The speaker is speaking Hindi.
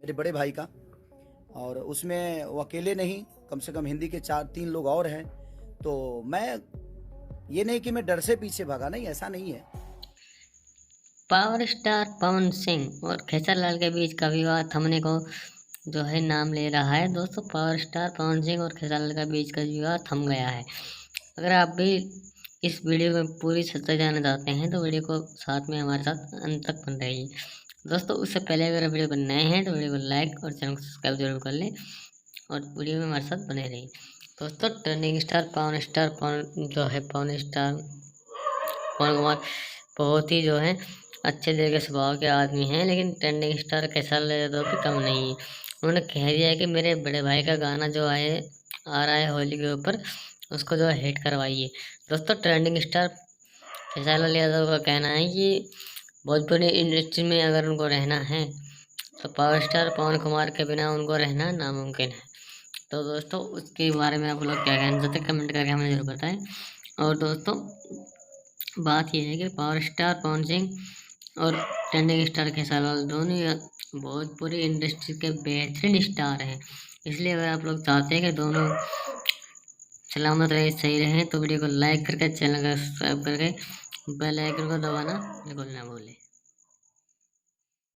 मेरे बड़े भाई का। और उसमें वो अकेले नहीं, कम से कम हिंदी के 4-3 लोग और हैं। तो मैं, ये नहीं कि मैं डर से पीछे भागा, नहीं ऐसा नहीं है। पावर स्टार पवन सिंह और खेसारीलाल के बीच का विवाद थमने को जो है नाम ले रहा है। दोस्तों, पावर स्टार पवन सिंह और खेसारीलाल के बीच का विवाद थम गया है। अगर आप भी इस वीडियो में पूरी सच्चाई जानना चाहते हैं तो वीडियो को साथ में हमारे साथ अंत तक बन रहिए। दोस्तों, उससे पहले अगर वीडियो पर नए हैं तो वीडियो को लाइक और चैनल को सब्सक्राइब जरूर कर लें और वीडियो में हमारे साथ बने रहिए। दोस्तों, ट्रेंडिंग स्टार पवन जो है पवन स्टार पवन कुमार बहुत ही जो है अच्छे दिल के स्वभाव के आदमी हैं, लेकिन ट्रेंडिंग स्टार खेसारी यादव भी कम नहीं है। उन्होंने कह दिया है कि मेरे बड़े भाई का गाना जो आ रहा है होली के ऊपर, उसको जो है हिट करवाइए। दोस्तों, ट्रेंडिंग स्टार खेसारी यादव का कहना है कि भोजपुरी इंडस्ट्री में अगर उनको रहना है तो पावर स्टार पवन कुमार के बिना उनको रहना नामुमकिन है। तो दोस्तों, उसके बारे में आप लोग क्या कहना चाहते हैं कमेंट करके हमें जरूर बताएं। और दोस्तों, बात यह है कि पावर स्टार पवन सिंह और ट्रेंडिंग स्टार खेसारी लाल दोनों भोजपुरी इंडस्ट्री के बेहतरीन स्टार हैं। इसलिए अगर आप लोग चाहते हैं कि दोनों सलामत रहे, सही रहें, तो वीडियो को लाइक करके चैनल को सब्सक्राइब करके बेल आइकन को दबाना बिल्कुल ना भूलें।